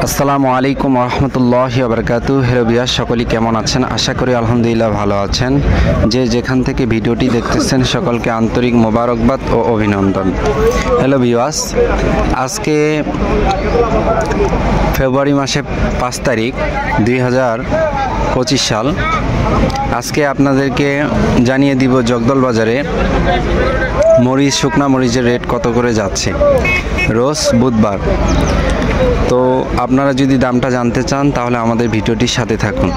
আসসালামু আলাইকুম রহমতুল্লাহি ওয়া বারাকাতুহু। হ্যালো ভিউয়ার্স, সকলেই কেমন আছেন? আশা করি আলহামদুলিল্লাহ ভালো আছেন। যে যেখান থেকে ভিডিওটি দেখতেছেন সকলকে আন্তরিক মোবারকবাদ ও অভিনন্দন। হ্যালো ভিউয়ার্স, আজকে ফেব্রুয়ারি মাসে 5 তারিখ 2025 সাল। আজকে আপনাদেরকে জানিয়ে দিব জগদল বাজারে মরিচ, শুকনা মরিচের রেট কত করে যাচ্ছে রোজ বুধবার। তো আপনারা যদি দামটা জানতে চান তাহলে আমাদের ভিডিওটির সাথে থাকুন।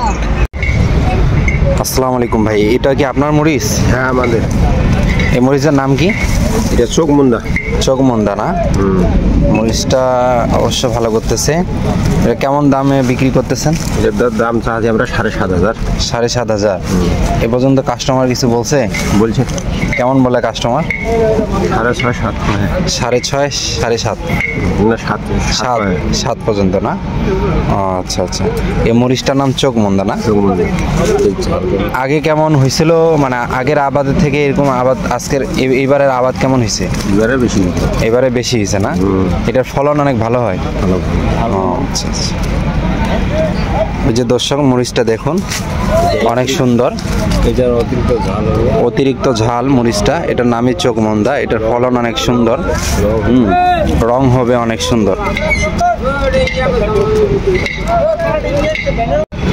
আসসালামু আলাইকুম ভাই, এটা কি আপনার মরিচ? হ্যাঁ, আমাদের। এই মরিচের নাম কি? এটা চোখমুন্দা। চোখমুন্দা না? মরিচটা অবশ্য ভালো করতেছে। এটা কেমন দামে বিক্রি করতেছেন? এটার দাম চাচ্ছি আমরা 7,500। 7,500। এ পর্যন্ত কাস্টমার কিছু বলছে? বলছে। কেমন বলে কাস্টমার? 6.5, 7। 6.5, 7.5 না, 7 7 পর্যন্ত না? আচ্ছা আচ্ছা। এই মরিচটার নাম চোখমুন্দা না? চোখমুন্দা। আগে কেমন হয়েছিল, মানে আগের আবাদের থেকে এরকম আবাদ আজকের এইবারের আবাদ কেমন হয়েছে? এবারে বেশি। এবারে বেশি হয়েছে না? এটার ফলন অনেক ভালো হয়। ভালো। আচ্ছা আচ্ছা। ওই যে দর্শক, মরিচটা দেখুন, অনেক সুন্দর। এটার অতিরিক্ত ঝাল মরিচটা, এটার নামই চোখমুন্দা। এটার ফলন অনেক সুন্দর, রং হবে অনেক সুন্দর।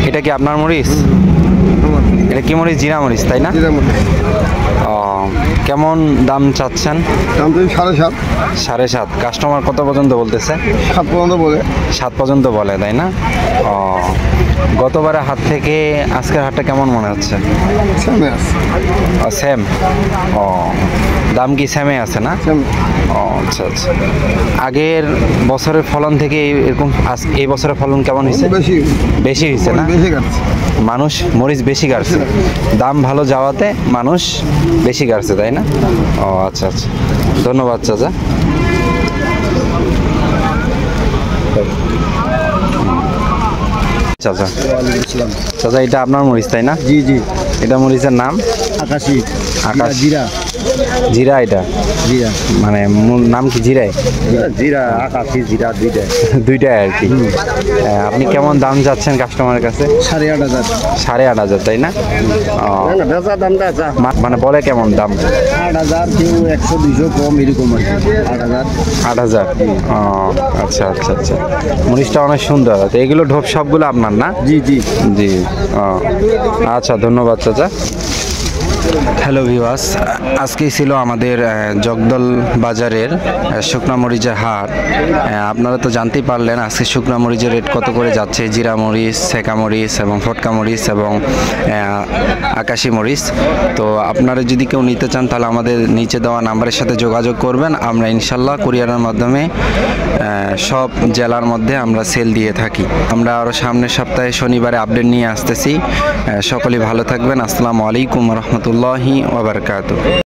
এটা কি আপনার মরিচ? এটা কি মরিচ? জিরা মরিচ, তাই না? কেমন দাম চাচ্ছেন? দাম তো 7.5। 7.5। কাস্টমার কত পর্যন্ত বলতেছে? 7 পর্যন্ত বলে। 7 পর্যন্ত বলে, তাই না? গতবারের হাট থেকে আজকের হাটটা কেমন মনে হচ্ছে? সেম। দাম কি সেমে আছে না? আচ্ছা আচ্ছা। আগের বছরের ফলন থেকে এরকম এই বছরের ফলন কেমন হয়েছে? বেশি হয়েছে না? মানুষ মরিচ বেশি কাটছে, দাম ভালো যাওয়াতে মানুষ বেশি কাটছে, তাই না? আচ্ছা আচ্ছা, ধন্যবাদ চাচা। চাচা চাচা, এটা আপনার মরিচ, তাই না? জি জি। এটা মরিচের নাম আকাশি। আকাশ। জিরা। জিরা? এটা জিরা মানে মূল নাম কি জিরাই? জিরা, আকাশি, জিরা দুইটাই আর কি। আপনি কেমন দাম যাচ্ছেন কাস্টমারের কাছে? 8,500। 8,500, তাই না? মানে বলে কেমন দাম? 8,000, কেউ 100, 200 কম, এরকম আর কি। 8,000। 8,000। আচ্ছা আচ্ছা আচ্ছা। মরিচটা অনেক সুন্দর। এগুলো ঢোপ সবগুলো আপনার না? জি জি জি। আচ্ছা, ধন্যবাদ চাচা। হ্যালো ভিউয়ার্স, আজকেই ছিল আমাদের জগদল বাজারের শুকনা মরিচের হাট। আপনারা তো জানতেই পারলেন আজকে শুকনা মরিচের রেট কত করে যাচ্ছে। জিরা মরিচ, সেকা মরিচ এবং ফটকা মরিচ এবং আকাশি মরিচ। তো আপনারা যদি কেউ নিতে চান তাহলে আমাদের নিচে দেওয়া নাম্বারের সাথে যোগাযোগ করবেন। আমরা ইনশাল্লাহ কুরিয়ারের মাধ্যমে সব জেলার মধ্যে আমরা সেল দিয়ে থাকি। আমরা আরও সামনের সপ্তাহে শনিবারে আপডেট নিয়ে আসতেছি। সকলেই ভালো থাকবেন। আসসালামু আলাইকুম রহমতুল্লাহি ওয়া বারাকাতুহু।